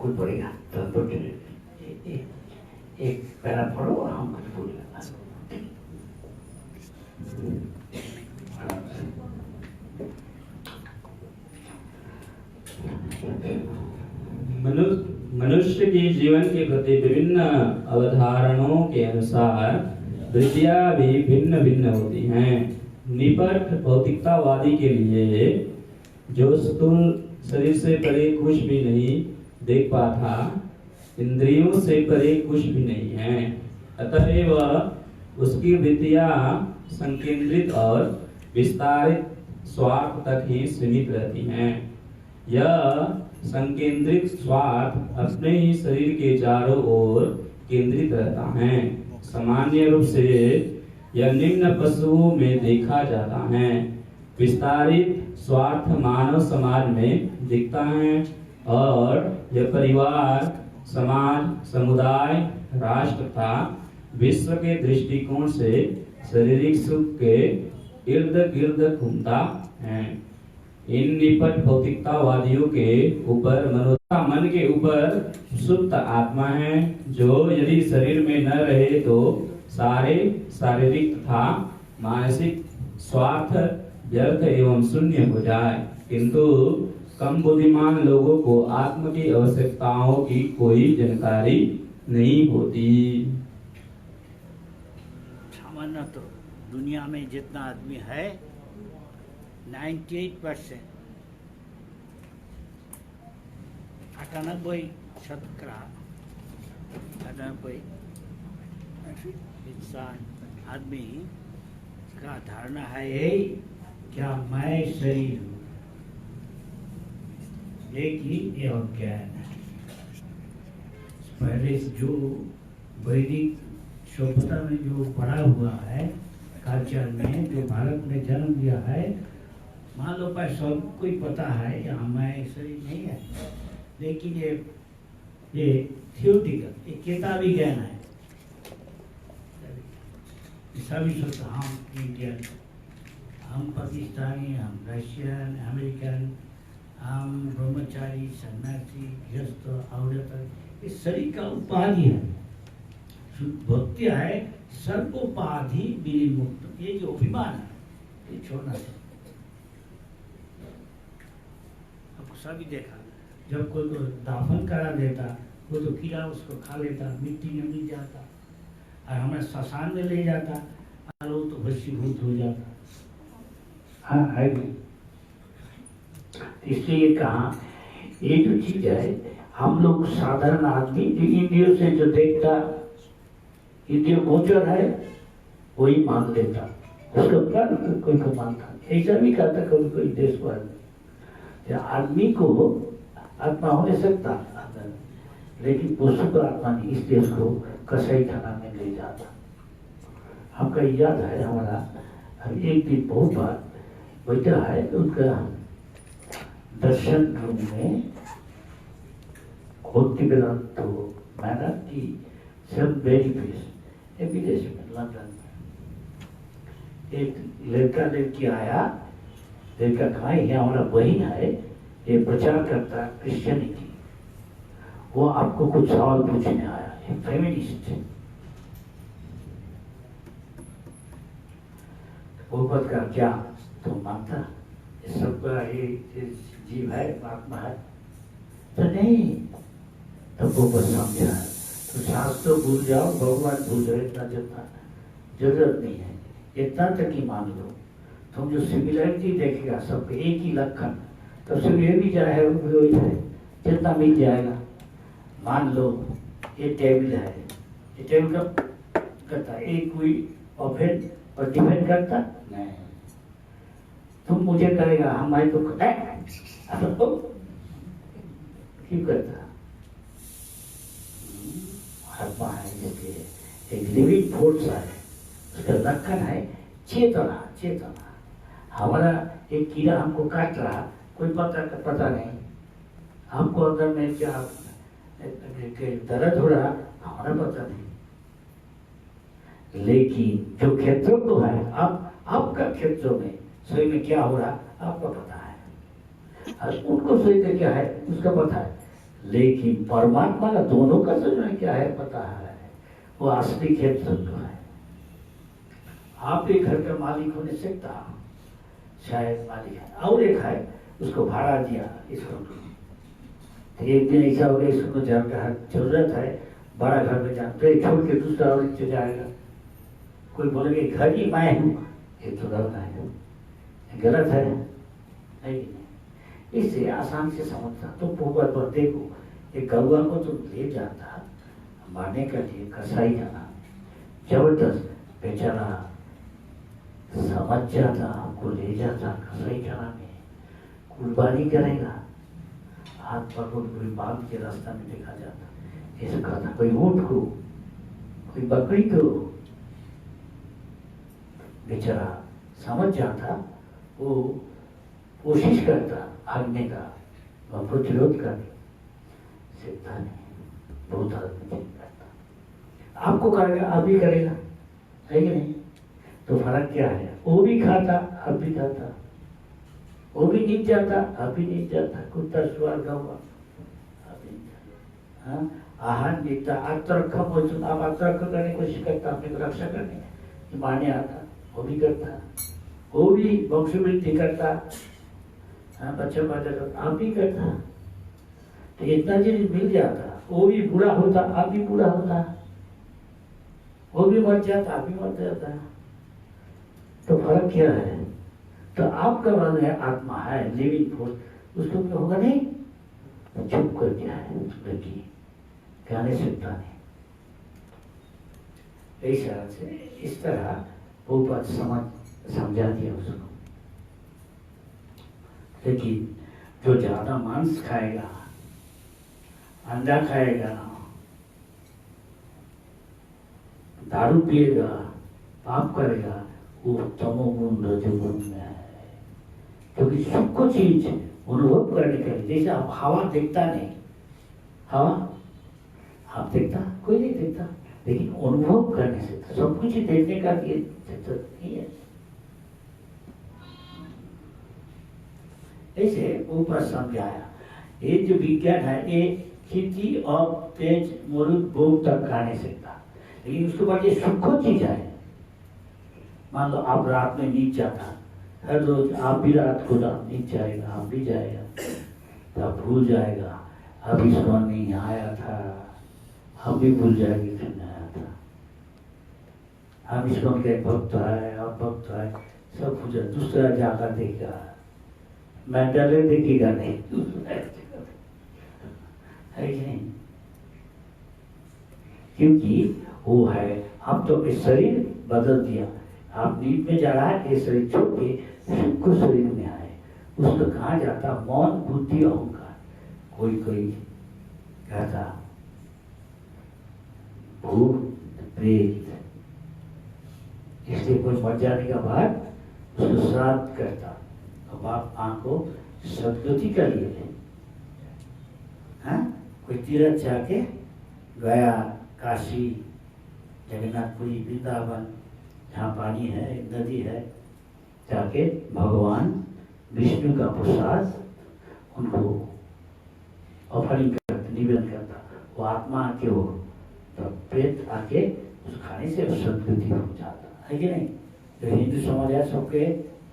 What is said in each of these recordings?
कोई पढ़ेगा तो एक पैरा पढ़ो और हम कुछ बोल लेना। मनुष्य के जीवन के प्रति विभिन्न अवधारणाओं के अनुसार वृत्तियां भी भिन्न भिन्न होती हैं। निपट भौतिकतावादी के लिए जो स्थूल शरीर से परे कुछ भी नहीं देख पाता, इंद्रियों से परे कुछ भी नहीं है, अतएव उसकी वृत्तियां संकेंद्रित और विस्तारित स्वार्थ तक ही सीमित रहती हैं। यह संकेंद्रित स्वार्थ अपने ही शरीर के चारों ओर केंद्रित रहता है। सामान्य रूप से यह निम्न पशुओं में देखा जाता है। विस्तारित स्वार्थ मानव समाज में दिखता है और यह परिवार, समाज, समुदाय, राष्ट्र तथा विश्व के दृष्टिकोण से शारीरिक सुख के इर्द गिर्द घूमता है। इन निपट भौतिकतावादियों के ऊपर मन के ऊपर सुप्त आत्मा है, जो यदि शरीर में न रहे तो सारे शारीरिक तथा मानसिक स्वार्थ व्यर्थ एवं शून्य हो जाए। किंतु कम बुद्धिमान लोगों को आत्म की आवश्यकताओं की कोई जानकारी नहीं होती। सामान्य तो दुनिया में जितना आदमी है 98% 98 इंसान आदमी का धारणा है यही, क्या मैं शरीर हूँ, एक ही एवं ज्ञान है। पहले जो वैदिक सभ्यता में जो पढ़ा हुआ है, कल्चर में जो भारत में जन्म लिया है, मान लो पर सबको ही पता है यहाँ मैं शरीर नहीं है, लेकिन ये थियोटिकल, ये किताबी ज्ञान है। सभी सोचते हम इंडियन, हम पाकिस्तानी, हम रशियन, अमेरिकन, हम ब्रह्मचारी, सन्यासी, गृहस्थ, अवधूत, ये शरीर का उपाधि है। भक्ति है सर्वोपाधि विमुक्त, ये जो अभिमान है ये छोड़ना चाहिए। आपको सभी देखा, जब कोई को दाफन करा देता, कोई तो कीड़ा उसको खा लेता, मिट्टी में मिल जाता, और हमें श्मशान में ले जाता, और वो तो भस्मीभूत हो जाता। हाँ है, इसलिए कहा ये जो चीज है, हम लोग साधारण आदमी जो इंद्रियों से जो देखता, इंद्रिय गोचर है वही मान लेता, उसको कोई को मानता। ऐसा भी कहता कभी कोई देश पर आदमी को आत्मा हो नहीं सकता, लेकिन पशु को आत्मा नहीं, इस देश को कसाई खाना में ले जाता। हमका याद है, हमारा हम एक दिन बहुत बार बैठा है, उनका दर्शन रूम में भक्ति वेदांत तो मैंने की सब वेरी फेस विदेश में लंदन में एक लड़का लड़की आया, लड़का कहा ये हमारा बहन है, ये प्रचार करता क्रिश्चियनिटी, वो आपको कुछ सवाल पूछने आया, एक फेमिनिस्ट। वो पद का क्या तो मानता सबका ये जीव है, आत्मा है तो नहीं, तो वो बस समझा तो शास्त्र भूल जाओ, भगवान भूल जाओ, इतना जितना जरूरत नहीं है, इतना तक ही मान लो। तुम जो सिमिलरिटी देखेगा सबके एक ही लक्षण, तो सब ये भी जाए वही है, जितना मिल जाएगा। मान लो ये टेबल है, ये टेबल का करता एक कोई ऑफेंड और डिफेंड करता नहीं, तुम मुझे करेगा हमारे तो क्यों करता। आत्मा है जैसे एक लिविंग फोर्स है, उसका लक्षण है चेतना। चेतना हमारा एक कीड़ा हमको काट रहा, कोई पता नहीं, हमको अंदर में क्या दर्द हो रहा हमारा पता नहीं, लेकिन जो क्षेत्रों को है, अब आपका क्षेत्रों में शरीर में क्या हो रहा आपको पता है, और उनको शरीर में क्या है उसका पता है, लेकिन परमात्मा का दोनों का सजन क्या है पता है, वो असली खेत सत्व है। आप एक घर का मालिक होने सकता, शायद मालिक है और एक है उसको भाड़ा दिया इसको, तो एक दिन ऐसा हो गया इसको जरूरत है बड़ा घर में जाना, तो छोड़ के दूसरा और चले जाएगा। कोई बोलेगे घर ही मैं हूँ, ये तो गलत है, गलत है नहीं। इससे आसान से समझता तो पोपट पर देखो, एक कौआ को तो ले जाता मारने के लिए कसाई जाना, जबरदस्त बेचारा समझ जाता, हमको ले जाता कसाई खाना में, कुर्बानी करेगा, हाथ पकड़ कोई बांध के रास्ता में देखा जाता, ऐसा कहता कोई ऊँट को कोई बकरी को, बेचारा समझ जाता, वो कोशिश करता भागने का और प्रतिरोध करने सीखता नहीं, बहुत आदमी करता। आपको करेगा आप भी करेगा, है कि नहीं? तो फर्क क्या है? वो भी खाता आप भी खाता, वो भी नीच जाता आप भी नीच जाता, कुत्ता सुअर गवा आप भी नीच जाता। हाँ, आहार नीचता आत्मरक्षा मौजूद, आप आत्मरक्षा करने की कोशिश करता, अपने को रक्षा करने माने आता, वो भी करता, वो भी वंशवृद्धि करता, हाँ बच्चा पैदा करता आप भी करता, तो इतना चीज मिल जाता, वो भी बुरा होता आप भी बुरा होता, वो भी मर जाता आप भी मर जाता। तो फर्क क्या है? तो आपका मन है, आत्मा है, लिविंग फोर्स, उसको क्या होगा नहीं, चुप कर दिया है, लड़की कहने सकता नहीं। ऐसा से इस तरह वो बात समझा दिया उसको। लेकिन जो ज्यादा मांस खाएगा, अंडा खाएगा, दारू पिएगा, पाप करेगा, वो तमोगुण रजोगुण में है। क्योंकि सबको चीज अनुभव करने के लिए, जैसे आप हवा देखता नहीं, हवा आप देखता कोई नहीं देखता, लेकिन अनुभव करने से सब कुछ देखने का ये नहीं है। ऐसे ऊपर समझाया, ये जो विज्ञान है ये खेती और तेज मुरुद भूख तक खाने सकता, लेकिन उसके बाद ये सुखो चीज है। मान लो आप रात में नीचे जाता, हर रोज आप भी रात को नीचे जाएगा, आप भी जाएगा, तब भूल जाएगा अभी स्मरण नहीं आया था, हम भी भूल जाएंगे फिर नहीं आया था। हम ईश्वर के भक्त है, आप भक्त है, सब कुछ दूसरा जाकर देखेगा, मैं डरे देखेगा नहीं, दूसरा है नहीं, क्योंकि वो है। अब तो इस शरीर बदल दिया, आप नींद में जा रहा है, ये शरीर छोड़ के सुख शरीर में आए, उसको कहा जाता मौन बुद्धि अहंकार। कोई कोई कहता भूत प्रेत, इसलिए कोई मर जाने का बाद उसको श्राद्ध करता, तो बाप माँ को सदगति का लिए, हाँ कोई तीर्थ जाके गया, काशी, जगन्नाथपुरी, वृंदावन, जहाँ पानी है, नदी है, जाके भगवान विष्णु का प्रसाद उनको ऑफरिंग करता, निवेदन करता, वो आत्मा आके हो, तो प्रेत आके उस खाने से सदगति हो जाता है कि नहीं? तो हिंदू समाज है, सबके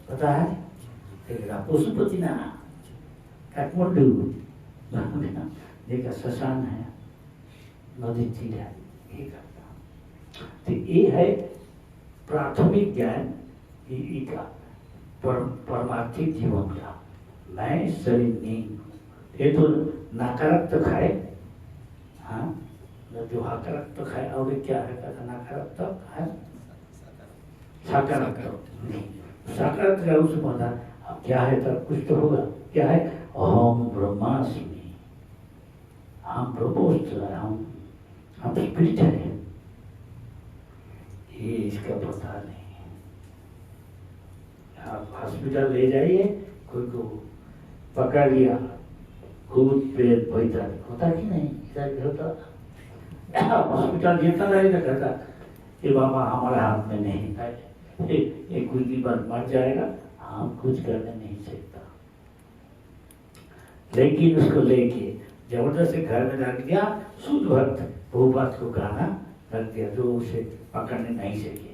पता है, पशुपति ना काठमांडू देखा शशान है, नदी तीर है, ये करता। तो ये है प्राथमिक ज्ञान का परमार्थिक जीवन का। मैं शरीर नहीं हूँ, ये तो नकारात्मक है, हाँ जो हकारात्मक है, और क्या है कहता नकारात्मक है, सकारात्मक नहीं, सकारात्मक है उसमें पता अब क्या है, तब कुछ तो होगा, क्या है, अहम ब्रह्मास्मि, हम ब्रह्मोस्त्र है, हम स्पिरिट है, ये इसका पता नहीं। आप हॉस्पिटल ले जाइए, कोई को पकड़ लिया, भूत प्रेत भयतालिक होता कि नहीं, इधर होता। हॉस्पिटल जितना रहेगा कहता कि बाबा हमारे हाथ में नहीं है, ये कुछ दिन बाद मर जाएगा, हम कुछ करने नहीं सकता। लेकिन उसको लेके जबरदस्ती घर में रख दिया, शुद्ध भक्त भूभक्त को गाना रख दिया, जो उसे पकड़ने नहीं सके,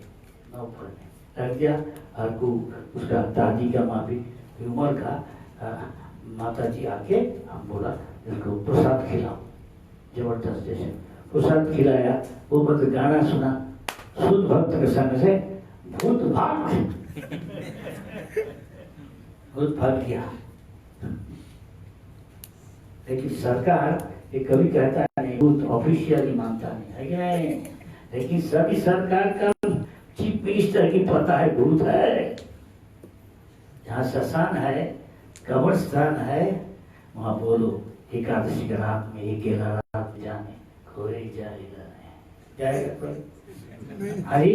नौकर ने रख दिया। और को उसका दादी का माँ भी उम्र का माता जी आके हम बोला इसको प्रसाद खिलाओ, जबरदस्त जैसे प्रसाद खिलाया, वो मतलब गाना सुना, शुद्ध भक्त के संग से भूत भाग भूत भाग गया। लेकिन सरकार ये कभी कहता नहीं, भूत ऑफिशियली मानता नहीं है कि नहीं, लेकिन सभी सरकार का चीफ मिनिस्टर की पता है भूत है। जहाँ श्मशान है, कब्रस्तान है, वहाँ बोलो एकादशी की रात में, अकेला रात में जाने कोई जाएगा कोई? अरे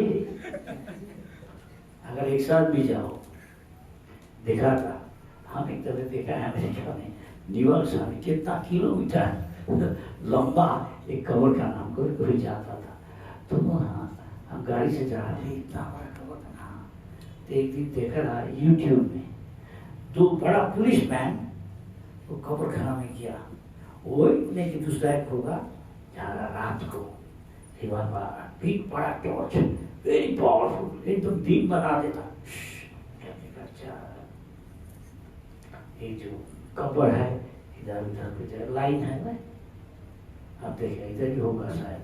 अगर एक साथ भी जाओ, देखा था हम एक तरह देखा है अमेरिका में, न्यूयॉर्क से कितना किलोमीटर लंबा एक कब्र का नाम कोई जाता था। तो वहाँ हम गाड़ी से जा रहे थे, इतना बड़ा कब्र था। तो एक दिन देखा रहा यूट्यूब में, दो बड़ा पुलिस मैन वो कब्र खाना में किया, वो लेकिन दूसरा एक होगा जा रहा रात को, बिग बड़ा टॉर्च, वेरी पावरफुल, एकदम दिन बना देता। ये जो कब्र है इधर उधर पे लाइन है ना, आप देखिए इधर ही होगा शायद,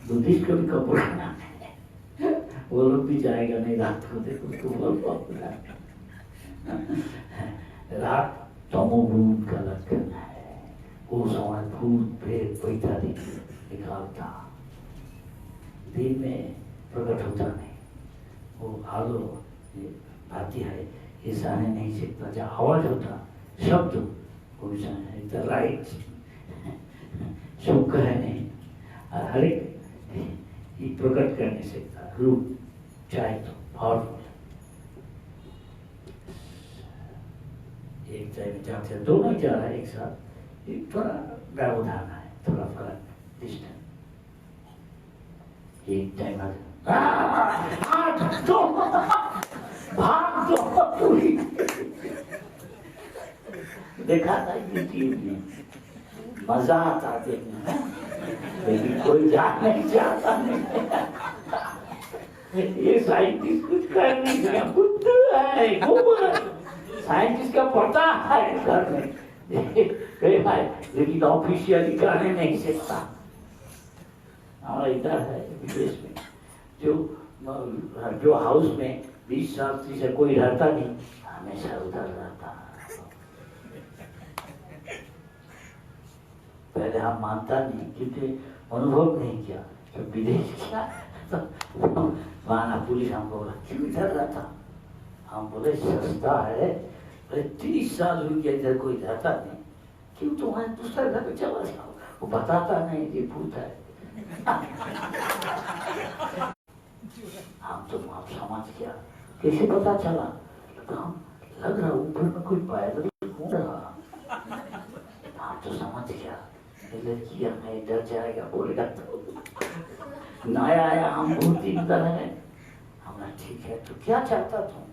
बुद्धिस्ट को भी कब्र खाना है, वो लोग भी जाएगा नहीं रात को, देखो उसको बहुत रात तमोगुण का लक्षण है, वो समय भूत प्रेत पैतारी निकालता, दिन में प्रकट होता नहीं, वो आलो भाती है, ये सहने नहीं सकता, जहाँ आवाज होता शब्द वो भी सहने नहीं, लाइट सुख है नहीं, हर एक ये प्रकट कर नहीं सकता रूप, चाहे तो पावरफुल। एक जगह जाते हैं, दोनों जा रहा है एक साथ, एक थोड़ा व्यवधान है, थोड़ा फर्क डिस्टेंस। एक टाइम भाग दो देखा था यूट्यूब में, मजा आता देखने, लेकिन कोई जा नहीं चाहता ये साइंटिस्ट कुछ कर नहीं गया, बुद्ध है, साइंटिस्ट का पता है घर में लेकिन ऑफिशियली करने नहीं सकता। हमारा इधर है विदेश में, जो हाउस में 20 साल से कोई रहता नहीं, हमेशा उधर रहता। पहले हम मानता नहीं क्योंकि अनुभव नहीं किया, तो विदेश किया तो वहाँ पुलिस हमको बोला क्यों इधर रहता, हम बोले सस्ता है, 30 साल हो गया इधर कोई रहता नहीं, क्यों तुम्हारे दूसरा घर पे चला जाओ, वो बताता नहीं कि भूत है। हम तो आप समझ गया, कैसे पता चला, हम लग रहा ऊपर में कोई पैदल घूम रहा, हम तो समझ गया लड़की हमें डर जाएगा, बोलेगा तो नया आया, हम बहुत ही डर है। हमने ठीक है, तो क्या चाहता तुम?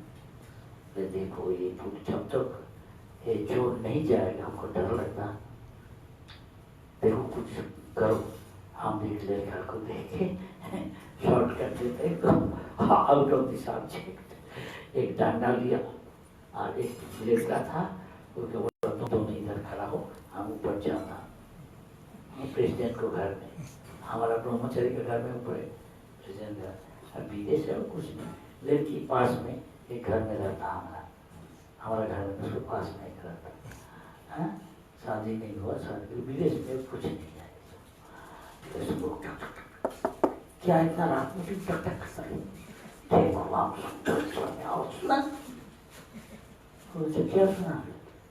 देखो ये भूत जब तक ये जोर नहीं जाएगा हमको डर लगता, देखो कुछ करो। हम एक लड़का को देखे शॉर्ट कर देते आउट ऑफ द सब्जेक्ट, एक डंडा लिया और एक लड़का था, उसके बोला दोनों इधर खड़ा हो, हम ऊपर जाता। प्रेसिडेंट को घर में, हमारा ब्रह्मचारी के घर में ऊपर प्रेसिडेंट का, विदेश है कुछ नहीं, लड़की पास में एक घर में रहता, हमारा घर में उसके पास में एक रहता है, शादी नहीं हुआ, शादी विदेश में कुछ नहीं है। क्या इतना रात में भी टक देखो आप सुना, क्या सुना,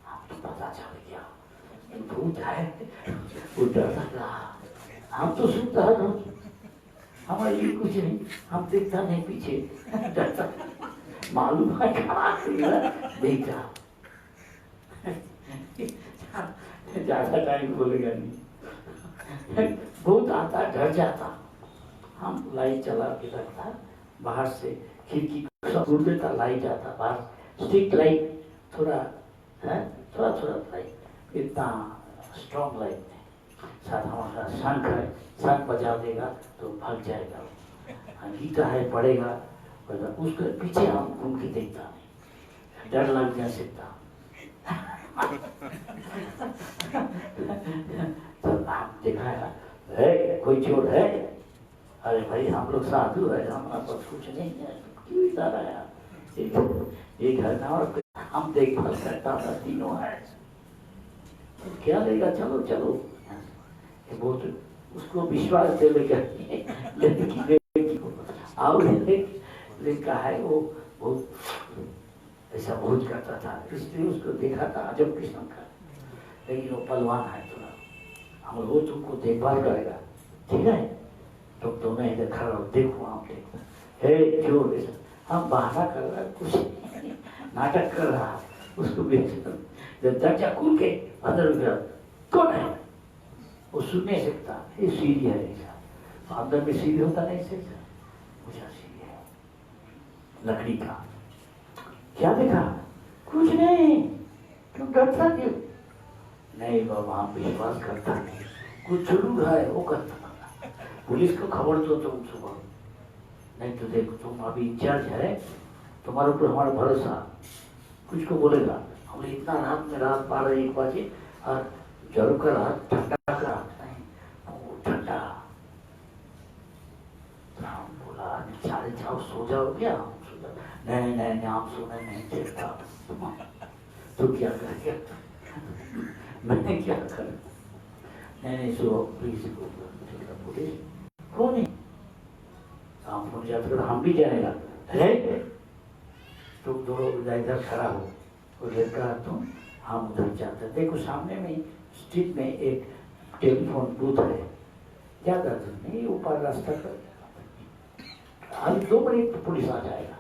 आप तो पता चल गया भूत है, वो डर लगा, हम तो सुनता है, हमारा ये कुछ नहीं, हम देखता नहीं पीछे, डरता मालूम है देखा ज्यादा टाइम बोलेगा नहीं, भूत आता डर जाता। हम लाइट चला के रखता, बाहर से खिड़की खोल देता, लाइट आता बाहर, स्ट्रीट लाइट थोड़ा है, थोड़ा लाइट, इतना स्ट्रॉन्ग लाइट नहीं। साथ हमारा शंख है, शंख बजा देगा तो भाग जाएगा। गीता है पढ़ेगा, उसके पीछे हम घूम के देखता नहीं, डर लग जा सकता। तो हम देखा है कोई चोर है, अरे भाई हम लोग साधु है, हमारा पास कुछ नहीं है, क्यों इतना आया एक घटना और हम देखभाल करता था, तीनों है तो क्या लेगा, चलो चलो ये बहुत उसको विश्वास दे लेगा और लिखा है वो बहुत ऐसा बहुत करता था, इसलिए उसको देखा था अजब किस्म का, लेकिन वो पहलवान है थोड़ा, हम वो तुमको देखभाल करेगा, ठीक है, तो दोनों इधर खड़ा हो, देखो हम देखो हे चोर, हम बहाना कर रहा है, कुछ नाटक कर रहा, उसको दरजा खुल के अंदर गया, कौन है, वो सुन नहीं सकता, ये सीढ़ी है ऐसा, अंदर में सीढ़ी होता नहीं सकता, मुझे सीढ़ी है लकड़ी का, क्या देखा, कुछ नहीं, क्यों डरता क्यों, नहीं बाबा हम विश्वास करता नहीं, कुछ जरूर है वो करता, पुलिस को खबर दो तुम सुबह, नहीं तो देखो तुम अभी इंचार्ज है, तुम्हारे ऊपर हमारा भरोसा, कुछ को बोलेगा, हमने इतना रात में रात 12-1 बजे और जरूर का रात ठंडा का रात नहीं ठंडा, तो हम बोला चारे जाओ सो जाओ क्या, हम सो जाओ, नहीं नहीं नहीं आप सोने नहीं देता, तो क्या करेगा, मैंने क्या कर, नहीं सो पुलिस को, पुलिस कौन है, हम फोन जाते हम भी जाएगा, अरे तुम दोनों इधर खड़ा हो, वो लड़का तुम, हम उधर जाते, देखो सामने में स्ट्रीट में एक टेलीफोन बूथ है, ज्यादा दूर नहीं, ऊपर रास्ता कर, अभी 2 मिनट पुलिस आ जाएगा,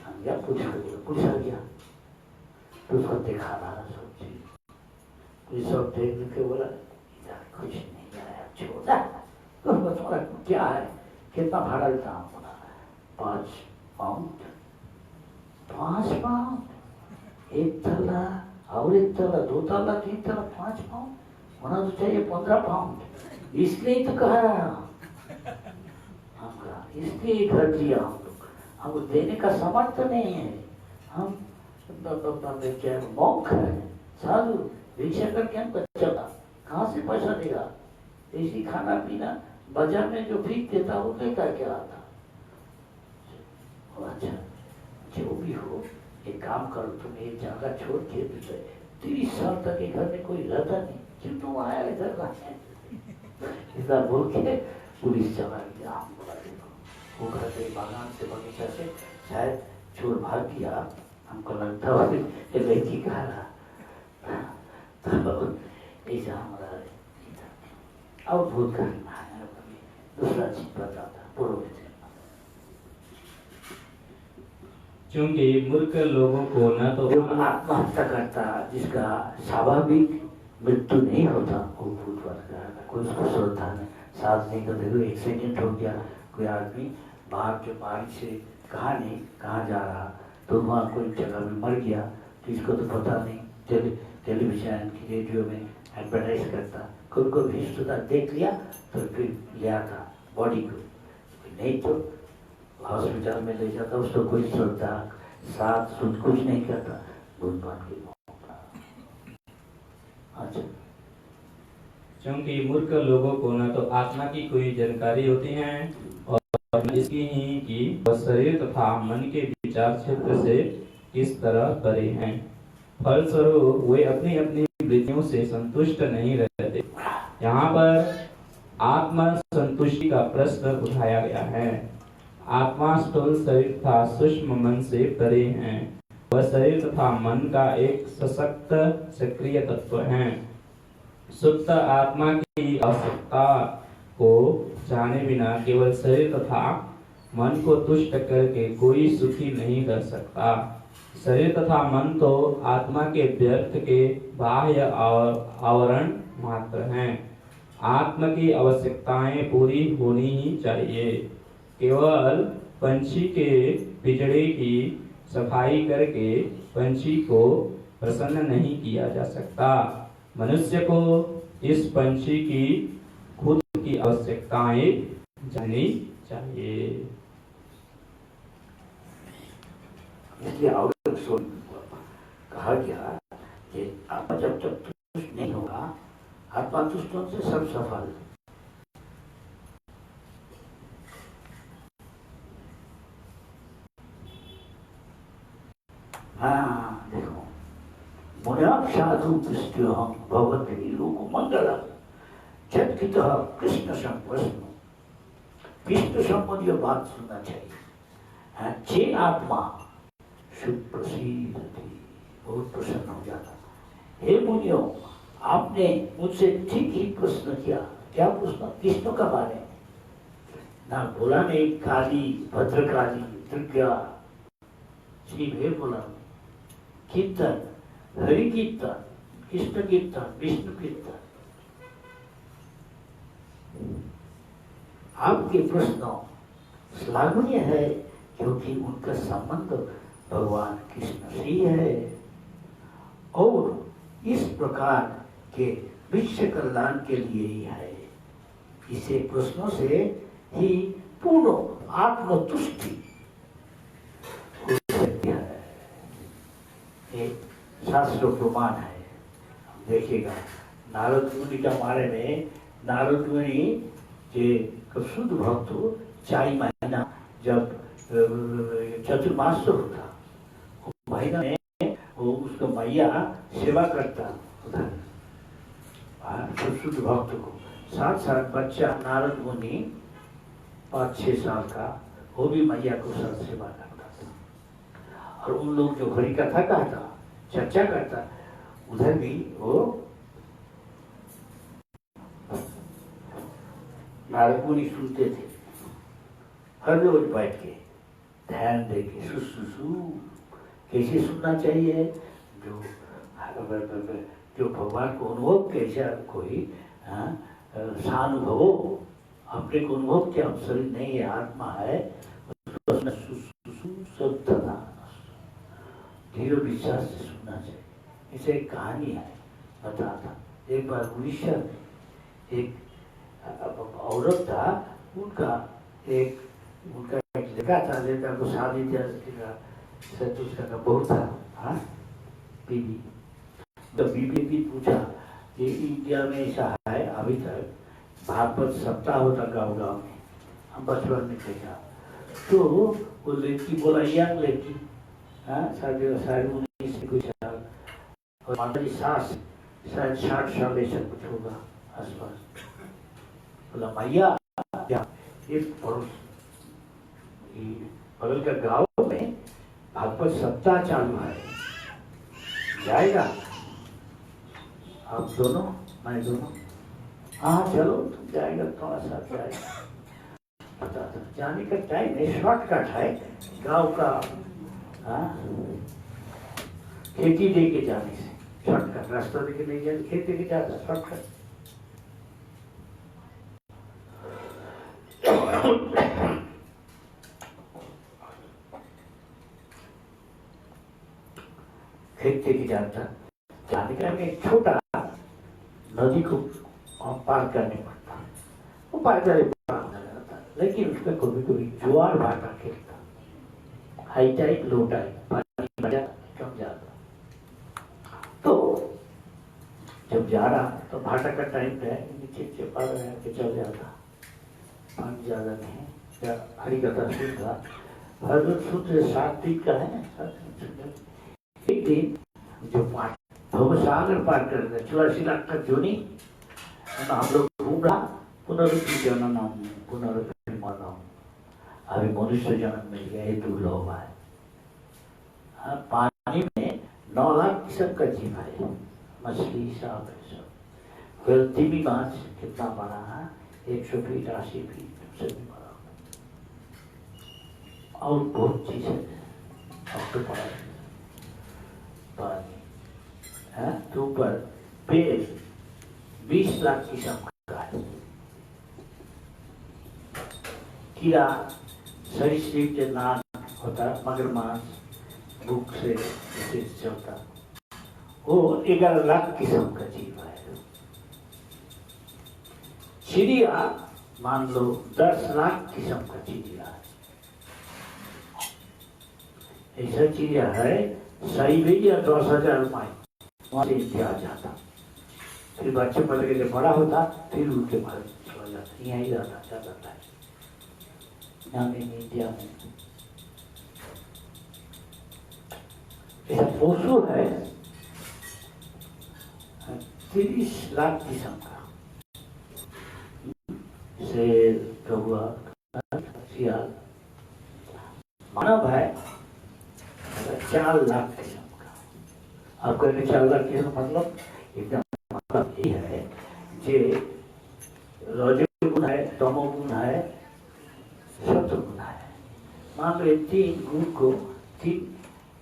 हम गया पुलिस आ गया, तो उसको देखा रहा सब चीज, पुलिस सब देख के बोला इधर कुछ नहीं आया, छोड़ा, तो तुम्हारा क्या है, कितना भाड़ा देता हूँ, 5 पाउंड, 5 पाउंड, 1 तला और 1 तला, 2 तला 3 तला 5 पाउंड होना तो चाहिए 15 पाउंड, इसलिए तो कहा हम कहा, इसलिए घर दिया हम लोग, हमको देने का सामर्थ्य नहीं है, हम क्या मौक है, साधु भिक्षा करके हमको चला, कहाँ से पैसा देगा, ऐसी खाना पीना बाजार में जो फीक देता वो लेकर क्या आता, अच्छा जो भी हो एक काम करो, तुम एक जगह छोड़ के 30 साल तक एक घर में कोई रहता नहीं, क्यों तुम आया इधर का इधर बोल के पुलिस चला गया, हम बोला देखो वो घर के बागान से बगीचा से शायद चोर भाग गया, हमको लगता है लड़की का रहा, तो ऐसा हमारा और बहुत करना है, दूसरा चीज बताता पुरोहित, क्योंकि मूर्ख लोगों को न तो जो आत्महत्या करता, जिसका स्वाभाविक मृत्यु नहीं होता, वो भूत वर्ग कोई उसको श्रद्धा नहीं, साथ नहीं तो देखो एक्सीडेंट हो गया, कोई आदमी बाहर के बारिश से कहाँ जा रहा, तो वहाँ कोई जगह में मर गया, तो इसको तो पता नहीं, टेलीविजन की रेडियो में एडवर्टाइज करता, खुद को रिश्तेदार देख लिया तो फिर ले आता बॉडी को, नहीं तो हॉस्पिटल में ले जाता, उसको कोई श्रद्धा साथ सुध कुछ नहीं करता, भगवान की अच्छा, क्योंकि मूर्ख लोगों को न तो आत्मा की कोई जानकारी होती है और न इसकी ही कि वह शरीर तथा मन के विचार क्षेत्र से किस तरह परे हैं, फलस्वरूप वे अपनी अपनी वृत्तियों से संतुष्ट नहीं रहते। यहाँ पर आत्मा संतुष्टि का प्रश्न उठाया गया है। आत्मा स्थूल शरीर तथा सूक्ष्म मन से परे है, वह शरीर तथा मन का एक सशक्त सक्रिय तत्व है। सुप्त आत्मा की आवश्यकता को जाने बिना केवल शरीर तथा मन को तुष्ट करके कोई सुखी नहीं रह सकता। शरीर तथा मन तो आत्मा के व्यर्थ के बाह्य आवरण मात्र हैं। आत्मा की आवश्यकताएं पूरी होनी ही चाहिए। केवल पंछी के पिंजड़े की सफाई करके पंछी को प्रसन्न नहीं किया जा सकता। मनुष्य को इस पंछी की खुद की आवश्यकताएं जाननी चाहिए। इसलिए कहा गया कि आत्मा जब तक तुष्ट नहीं होगा, आत्मा तुष्ट होने से सब सफल। हाँ देखो, मुनियाम साधु कृष्ण हम भगवती लोक मंगलम चतकितः कृष्ण संप्रश्न। कृष्ण संबंधी बात सुनना चाहिए। जे आत्मा सुप्रसिद्ध थी, बहुत प्रसन्न हो जाता। हे मुनियों, आपने मुझसे ठीक ही प्रश्न किया। क्या प्रश्न? कृष्ण का बारे में ना बोला नहीं। काली, भद्रकाली, दुर्गा, शिव है बोला। कीर्तन, हरि कीर्तन, कृष्ण कीर्तन, विष्णु कीर्तन। आपके प्रश्न श्लाघनीय है क्योंकि उनका संबंध भगवान कृष्ण से है और इस प्रकार के विश्व कल्याण के लिए ही है। इसे प्रश्नों से ही पूर्ण आत्मतुष्टि हो सकती है। एक शास्त्र प्रमाण है। देखिएगा नारद मुनि का बारे में, नारद मुनि के शुद्ध भक्त 4 महीना जब चतुर्मास होता, महीना में वो उसको मैया सेवा करता उधर शुद्ध भक्त को। साथ बच्चा नारद मुनि 5-6 साल का, वो भी मैया को साथ सेवा करता था। और उन लोग जो हरि कथा कहता, चर्चा करता, उधर भी वो नारद मुनि सुनते थे। हर रोज बैठ के ध्यान दे के सुसु कैसे सुनना चाहिए, जो भगवान को अनुभव कैसा कोई सानुभव हो, अपने को अनुभव क्या शरीर नहीं है, आत्मा है, धीरे विश्वास से सुनना चाहिए। इसे एक कहानी है बताता। एक बार उड़ीसा में एक औरत था, उनका एक लड़का था, लड़का को शादी उसका बहू था, हाँ बीबी। तो बीबी भी पूछा कि इंडिया में ऐसा है, अभी तक भागवत सप्ताह होता गाँव गाँव में, हम बचपन में देखा। तो वो लड़की बोला, यंग लड़की, हाँ शायद 19 कुछ साल, और हमारी सास शायद 60 साल ऐसा कुछ होगा आसपास। बोला मैया क्या एक पड़ोस बगल का गांव में भागवत सप्ताह चालू है, जाएगा आप दोनों, मैं दोनों? हाँ चलो तुम जाएगा, थोड़ा सा जाएगा। पता था जाने का टाइम है, शॉर्टकट है गांव का, हाँ खेती दे के जाने से शॉर्टकट, रास्ता दे के नहीं जाए, खेती के जाता शॉर्टकट। खेत के जाता, जाने का एक छोटा नदी को पार करने पड़ता, वो पैदल पार कर जाता, लेकिन उसमें कभी कभी ज्वार भाटा खेलता, हाई टाइप लो टाइप, पानी बढ़ा कम जाता। तो जब जा रहा तो भाटा का टाइम है, नीचे पार के चल जाता, पानी ज्यादा नहीं है। हरी कथा सुन रहा, हर रोज सूत्र 7 दिन का है। एक दिन जो भवसागर पार कर रहे 84 लाख का जोनी, हम लोग घूम रहा, पुनरुक्ति जननम पुनरुक्ति मरणम, अभी मनुष्य जन्म मिल गया, ये दुर्लभ है। हाँ, पानी में 9 लाख किस्म का जीव है, मछली सांप है सब। फिर तिमी माछ कितना बड़ा है, 100 फीट 80 फीट से भी बड़ा, और बहुत चीज है, ऑक्टोपस पानी है। तो ऊपर पेड़ 20 लाख किस्म का है, कीड़ा सरीसृप के नाम होता, मगरमच्छ भूख से चलता, वो 11 लाख किस्म का जीव है। चिड़िया मान लो 10 लाख किस्म का चिड़िया है। ऐसा चिड़िया है साइबेरिया 10,000 माइल वहां से इंडिया आ जाता, फिर बच्चे पल के लिए बड़ा होता, फिर उनके बाद चला जाता, यहाँ ही रहता जाता है यहाँ में इंडिया में। ऐसा पशु है 30 लाख किस्म का, शेर, कौआ, सियाल। मानव है 4 लाख किस्म का। आप कहते 4 लाख किस्म मतलब एकदम मतलब ये है जे रजोगुण है, तमोगुण है, सत्वगुण है। मान लो 3 गुण को 3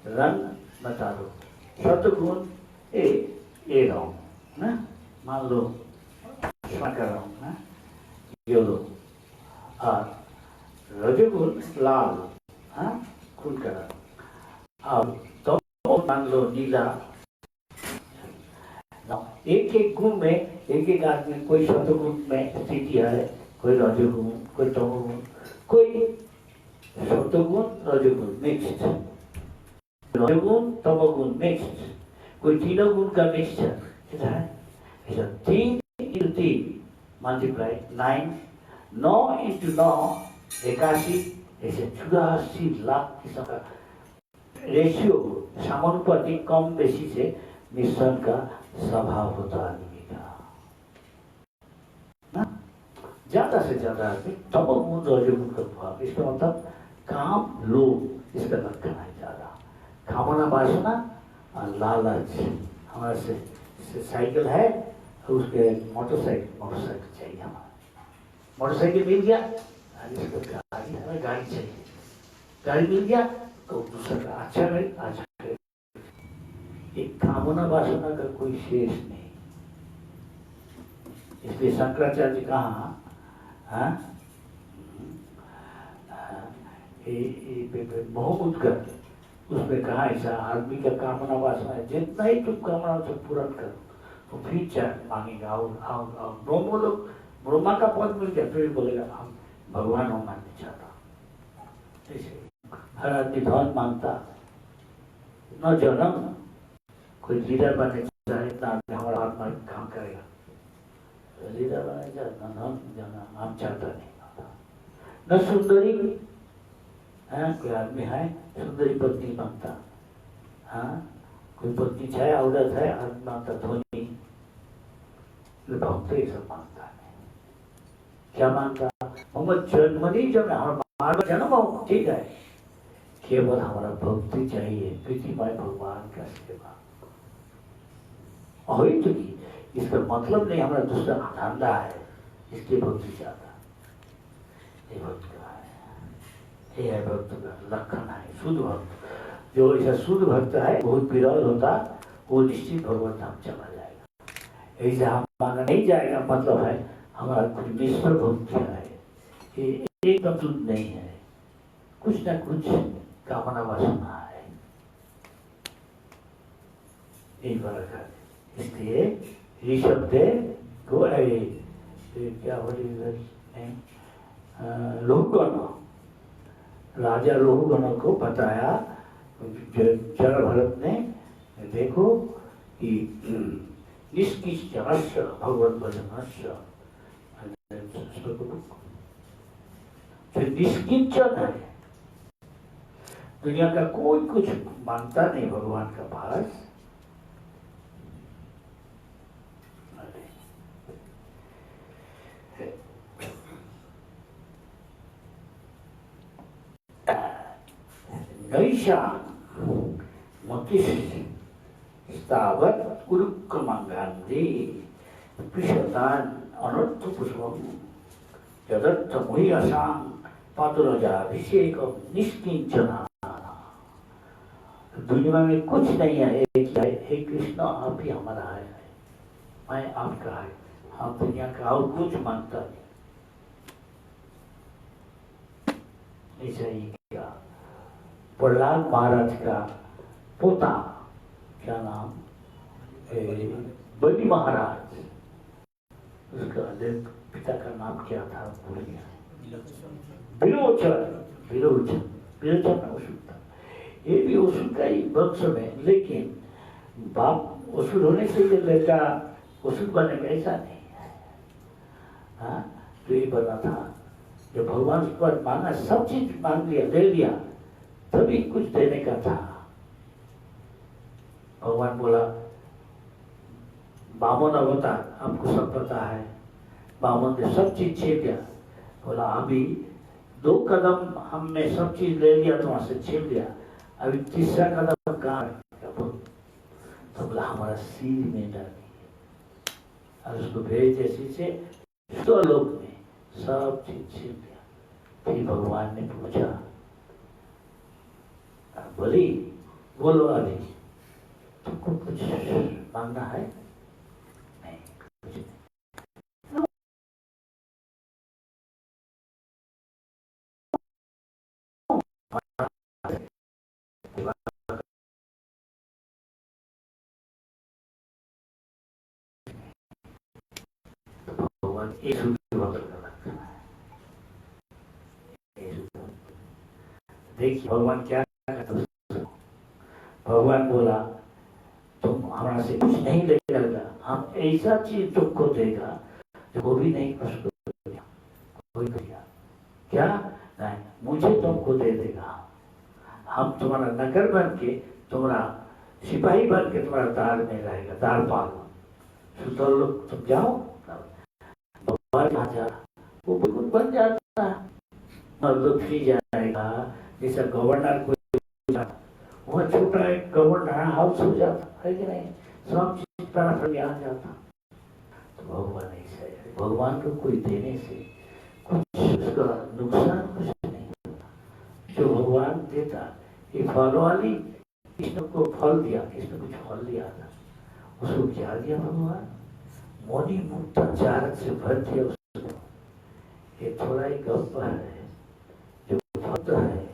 रंग बता दो। सत्वगुण ए रंग ना, मान लो का रंग ना येलो, और रजोगुण लाल, हाँ खून का रंग, और तो मान लो नीला। एक एक गुण में एक एक आदमी, कोई सत्वगुण में स्थिति है, कोई रजोगुण, कोई तमोगुण, कोई सत्वगुण रजोगुण मिक्स्ड, रजोगुण तमोगुण मिक्स्ड, कोई तीनों गुण का मिक्सचर है। ऐसा 3 into 3 मल्टीप्लाई 9, 9 into 9 81, ऐसे 84 लाख किस्म का रेशियो समानुपाती कम बेसी से मिश्रण का स्वभाव होता आदमी का ना। ज्यादा से ज्यादा आदमी तमोगुण रजोगुण का प्रभाव, इसका मतलब काम लोभ, इसका लक्षण है ज्यादा। कामना वासना और लालच। हमारे से साइकिल है, उसके मोटरसाइकिल चाहिए हमारा, मोटरसाइकिल मिल गया, हमें गाड़ी चाहिए, गाड़ी मिल गया तो दूसरा का अच्छा करे, अच्छा करे। एक कामना वासना का कोई शेष नहीं। इसलिए शंकराचार्य कहा बहुत कर उसमें कहा ऐसा आदमी का कामना वासना है, जितना ही तुम कामना से पूरा करो तो फिर चाहे मांगेगा। और ब्रह्म लोग, ब्रह्मा का पद मिल गया फिर बोलेगा हम भगवान होना नहीं चाहता। ऐसे हर आदमी धन मांगता न जन्म, कोई लीडर बनने चाहे इतना हमारा आत्मा काम करेगा, लीडर बनने चाहता न जाना हम चाहता नहीं, न सुंदरी है, कोई आदमी है सुंदरी पत्नी मांगता, हाँ कोई पत्नी चाहे औरत है आदमी मांगता धोनी, भक्त ये सब मांगता है। क्या मांगता? मोहम्मद जन्म नहीं, जब हमारा जन्म हो ठीक है, केवल हमारा भक्ति चाहिए, प्रीतिमय भगवान का सेवा हो ही चुकी। इसका मतलब नहीं हमारा दूसरा धंधा है, इसके भक्ति ज्यादा। ये भक्त का है, ये है भक्त का लक्षण है, शुद्ध भक्त। जो ऐसा शुद्ध भक्त है बहुत विरल होता, वो निश्चित भगवान धाम चला जाएगा। ऐसा हम मांगा नहीं जाएगा, मतलब है हमारा कुछ मिश्र भक्ति है, ये एकदम शुद्ध नहीं है, कुछ ना कुछ कामना वासना है, यही फर्क है। इसलिए ऋषभ देव को क्या लोहगण, राजा लोहगण को बताया जड़ भरत ने, देखो कि निष्किंचनस्य भगवत भजनस्य, जो निष्किंचन है, दुनिया का कोई कुछ मानता नहीं भगवान का पास, नैषा मतिस्तावत् उरुक्रमांगान्धे पिशतान अनर्थ पुष्पम यदर्थ मुह्यसां पादुरजाभिषेकम निष्किंचना। दुनिया में कुछ नहीं है, एक है, हे कृष्ण आप ही हमारा है, मैं आपका है, हम दुनिया का और कुछ मानता नहीं। ऐसा ही क्या प्रहलाद महाराज का पोता, क्या नाम, बलि महाराज, उसका पिता का नाम क्या था भूल गया, विरोचन असुर था। ये भी असुर का ही वंश में, लेकिन बाप असुर होने से ये लड़का असुर बने ऐसा नहीं है। हाँ, तो ये बना था जब भगवान पर मांगा, सब चीज मांग लिया, ले लिया, तभी कुछ देने का था। भगवान बोला बामन अवतार, आपको सब पता है, बामन ने सब चीज छीन लिया। बोला अभी 2 कदम हमने सब चीज ले लिया, तो वहां से छीन लिया, अभी 3रा कदम कहाँ है? तो बोला हमारा सिर में डाली, और उसको भेज जैसे से 100 लोग में सब चीज छीन लिया। फिर भगवान ने पूछा, बोली बोलो अभी तुमको कुछ मांगना है? नहीं, कुछ नहीं। भगवान एक देखिए भगवान क्या करता। भगवान बोला तुम हमारा से कुछ नहीं लेगा, हम ऐसा चीज तुमको देगा जो वो भी नहीं कुछ कोई दिया। क्या? नहीं, मुझे तुमको दे देगा। हम तुम्हारा नगर बन के, तुम्हारा सिपाही बन के तुम्हारा दार में रहेगा, दार पाल। सुतर लोग तुम जाओ, भगवान आ जा, वो बिल्कुल बन जाता है, मतलब फ्री जाएगा। जैसा गवर्नर कोई वह छोटा एक गवर्नर हाउस हो जाता है कि नहीं, सब चीज तरफ आ जाता। तो भगवान ऐसा है, भगवान को कोई देने से कुछ उसका नुकसान कुछ नहीं होता। जो भगवान देता, ये फल वाली कृष्ण को फल दिया, कृष्ण कुछ फल दिया था, उसको क्या दिया भगवान? मोनी मुक्ता चारक से भर दिया उसको। ये थोड़ा ही गप है, जो भक्त है,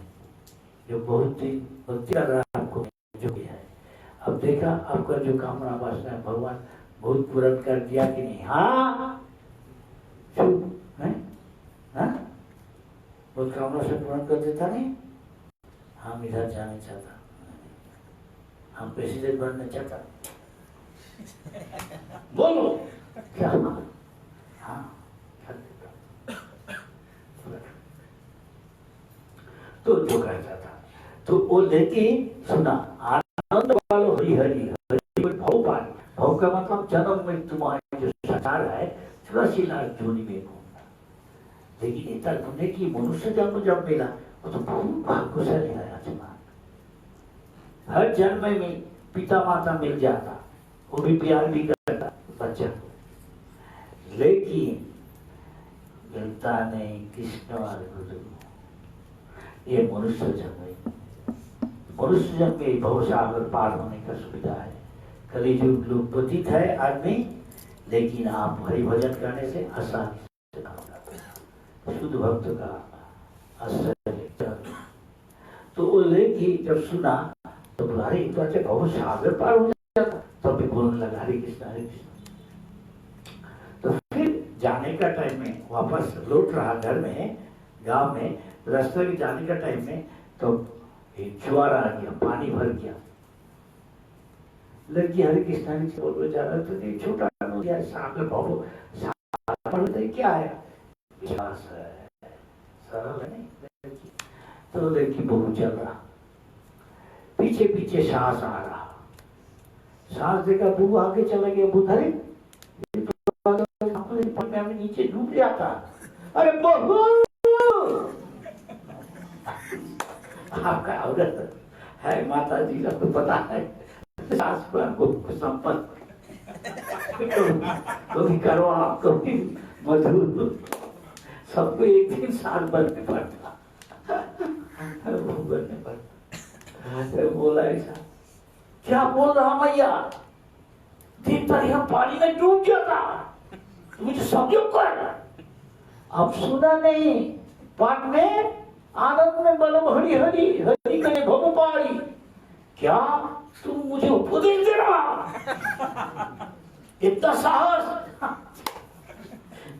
जो बहुत ही भक्ति कर रहा है, आपको जो भी है। अब देखा आपका जो कामना वासना है भगवान बहुत पूर्ण कर दिया कि नहीं? हाँ, चुप है, हाँ, बहुत कामना से पूर्ण कर देता नहीं। हम इधर जाना चाहता, हम प्रेसिडेंट बनना चाहता, बोलो क्या? हाँ, कर देता। तो जो कहता था, तो वो लेके सुना, आनंद वालो हरि हरि हरि भव पानी। भव का मतलब जन्म में तुम्हारे जो संसार है 84 लाख जोनी में घूमना। लेकिन इतना घूमने की मनुष्य जन्म जब मिला, वो तो बहुत भाग्यशाली है। हर जन्म में पिता माता मिल जाता, वो भी प्यार भी करता बच्चा, लेकिन मिलता नहीं कृष्ण और गुरु। ये मनुष्य जन्म, मनुष्य जन्म में भवसागर पार होने का सुविधा है। कलियुग लोग पतित है आदमी, लेकिन आप हरि भजन करने से आसानी से काम करते हैं। शुद्ध भक्त का आश्चर्य। तो वो लेके जब सुना तो बोला अरे तो अच्छा भवसागर पार हो जाता, तब भी बोलने लगा हरे कृष्ण हरे कृष्ण। तो फिर जाने का टाइम में वापस लौट रहा घर में, गांव में, रास्ते में जाने का टाइम में तो एक ज्वार आ गया, पानी भर गया। लड़की हरे कृष्ण बोल जा रहा तो नहीं, छोटा गया सागर भव सागर क्या है, विश्वास है, सरल है नहीं। तो लड़की बहुत चल रहा, पीछे पीछे सास आ रहा। सास देखा बहू आगे चला गया, बुधरे में नीचे डूब जाता। अरे बहू, आपका औरत है, माता जी का तो पता है, सास को संपत्ति कभी करवा कभी मधुर, सबको एक दिन साल बनने पड़ता, बनने पड़ता। बोला ऐसा क्या बोल रहा मैया, दिन भर हम पानी में डूब जाता, मुझे समझो कर। अब सुना नहीं, पाठ में आनंद में बलम हरि हरि हरि करे भगवानी, क्या तुम मुझे उपदेश दे रहा? इतना साहस?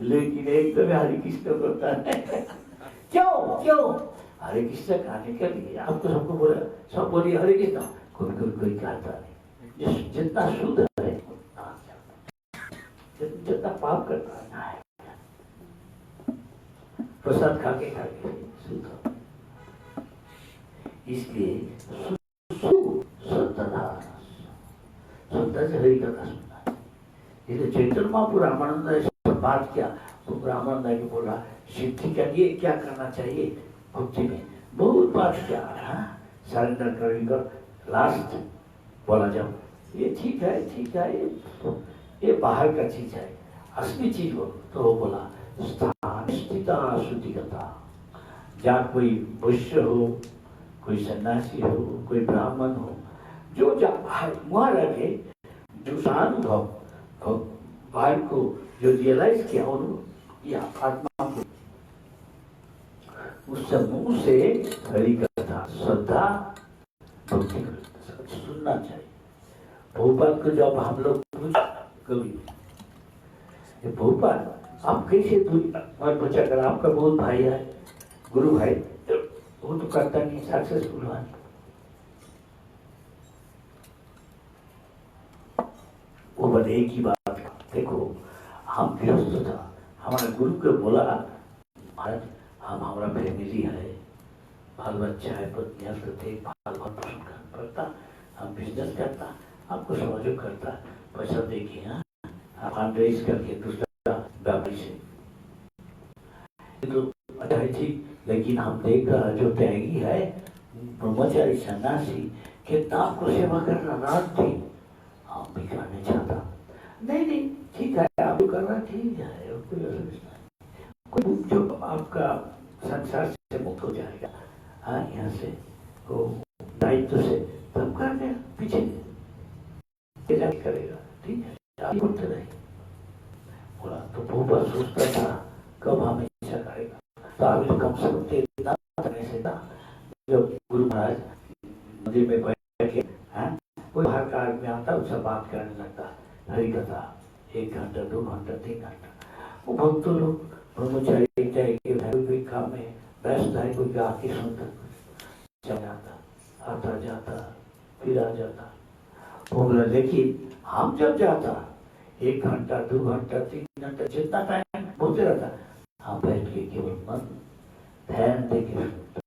लेकिन एकदम हरे कृष्ण बोलता है। क्यों क्यों? हरे कृष्ण खाने के लिए आपको सबको बोला, सब बोलिए हरे कृष्ण, कोई कहता नहीं। जितना शुद्ध है जितना पाप करता है प्रसाद खाके शुद्ध। इसलिए श्रद्धा से हरि कथा सुनना है। इसलिए चैतन्य महाप्रभु रामानंद ने बात किया तो रामानंद ने बोला सिद्धि के लिए क्या करना चाहिए भक्ति में, बहुत बात किया। सरेंडर कर लास्ट बोला जब ये ठीक है ये बाहर का चीज है, असली चीज बोलो तो वो बोला स्थान स्थिता शुद्धिकता। जहाँ कोई वैश्य हो, कोई सन्यासी हो, कोई ब्राह्मण हो, जो वहां रखे जो अनुभव भाई को जो रियलाइज किया या आत्मा को उस मुंह से हरि कथा श्रद्धा भक्ति सुनना चाहिए। भोपाल को जब हम लोग कभी भोपाल आप कैसे पूछा कर आपका बहुत भाई है गुरु भाई, वो तो करता नहीं सक्सेसफुल है। वो बने एक ही बात, देखो हम गृहस्थ था, हमारे गुरु को बोला महाराज हम हमारा फैमिली है, बाल बच्चा है, पत्नी है, देखभाल पोषण करता, हम बिजनेस करता, आपको सहयोग करता, पैसा देखिए आप फंड रेज करके दूसरा व्यापारी से तो अच्छा है ठीक। लेकिन हम देख रहा जो त्यागी है ब्रह्मचारी सन्यासी कितना आपको सेवा करना रात दिन हम भी करना चाहता। नहीं ठीक है आप जो करना ठीक है, कोई जो आपका संसार से मुक्त हो जाएगा, हाँ यहाँ से वो दायित्व से तब करने पीछे करेगा, ठीक है आप करते रहे। बोला तो बहुत सोचता था कब हम ऐसा करेगा, तो अभी तो कम से कम तेरा से था जब गुरु महाराज मंदिर में बैठ के कोई बाहर का आदमी आता उससे बात करने लगता हरि कथा 1 घंटा 2 घंटा 3 घंटा। वो भक्त लोग ब्रह्मचारी कोई काम में व्यस्त है, कोई आके सुनता चल जाता, आता जाता फिर आ जाता। वो बोला लेकिन हम जब जाता 1 घंटा 2 घंटा 3 घंटा जितना टाइम बोलते रहता, हम बैठ के केवल मन ध्यान दे के सुनता,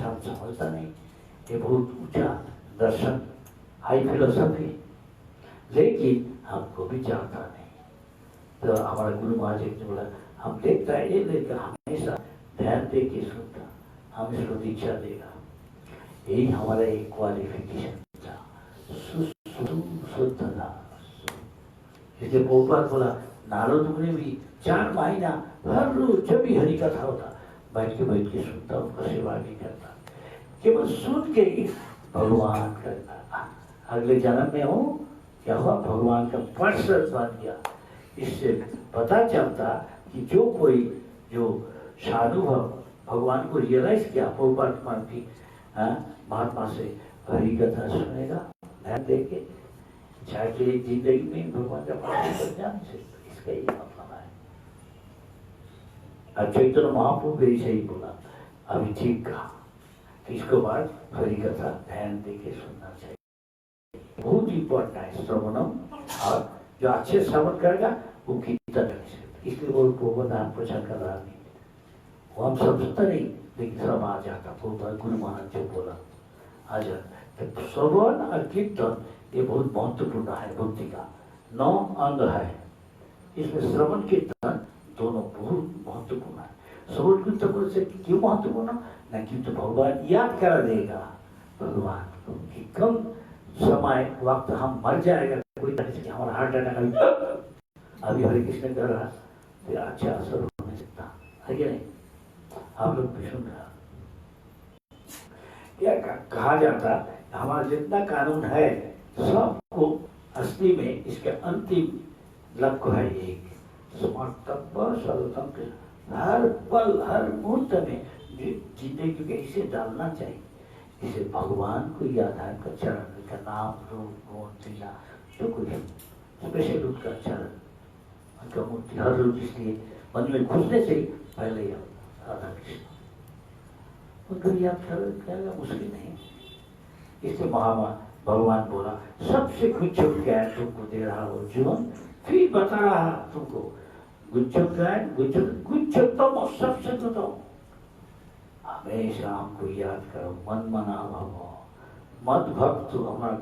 हम समझता नहीं। ये बहुत ऊंचा दर्शन हाई फिलोसफी, लेकिन हमको भी जानता नहीं। तो हमारा गुरु महाराज ने बोला हम देखता है ये लेकर हमेशा ध्यान दे के सुनता, हम इसको दीक्षा देगा। यही हमारा एक क्वालिफिकेशन था, शुद्धता। इसलिए बहुत बोला नारद मुनि भी 4 महीना हर रोज जब भी हरि कथा होता बैठ के सुनता, उनका सेवा नहीं करता, केवल सुन के ही भगवान करना। अगले जन्म में हो क्या हुआ भगवान का पार्षद बन गया। इससे पता चलता कि जो कोई जो साधुभव भगवान को रियलाइज किया परमात्मा की महात्मा से हरि कथा सुनेगा ध्यान देके, चाहे जिंदगी में भगवान का पार्षद जान से, इसका ये मतलब है। और चैतन्य महाप्रभु भी ऐसे ही बोला, अभी ठीक कहा। तो इसके बाद हरि कथा ध्यान देके सुनना चाहिए, बहुत इंपॉर्टेंट है श्रवणम। और जो अच्छे श्रवण करेगा वो कीर्तन कर सकते, इसलिए वो प्रबोधन प्रचार कर रहा नहीं, वो हम समझता नहीं, लेकिन सब आ जाता। गुरु महाराज जो बोला आ जाता। तो श्रवण और कीर्तन ये बहुत महत्वपूर्ण है, भक्ति का 9 अंग है, इसमें श्रवण कीर्तन दोनों बहुत महत्वपूर्ण है। श्रवण कीर्तन से क्यों महत्वपूर्ण न, क्योंकि भगवान याद करा देगा भगवान कि कम समय वक्त हम मर जाएगा, कोई हमारा हार्ट अटैक अभी हरे कृष्ण कर रहा तो अच्छा असर होने सकता है कि नहीं। आप लोग भी सुन रहा क्या कहा जाता, हमारा जितना कानून है सबको असली में इसके अंतिम लक्ष्य है एक समर्पण सर्वतंत्र। हर पल हर मुहूर्त में जिंदगी में इसे डालना चाहिए, इसे भगवान को याद है का चरण का नाम रूप गुण लीला जो कुछ स्पेशल उसका चरण उनका मूर्ति हर रोज इसलिए मन में घुसने से ही पहले ही राधा कृष्ण उनको याद करना मुश्किल नहीं। इसलिए भगवान बोला सबसे गुच्छुक ज्ञान तुमको दे रहा हो जीवन, फिर बता रहा तुमको गुच्छुक ज्ञान गुच्छुकतम और सबसे उत्तम। हमेशा हमको याद करो, मन मना भव मद भक्त हमारा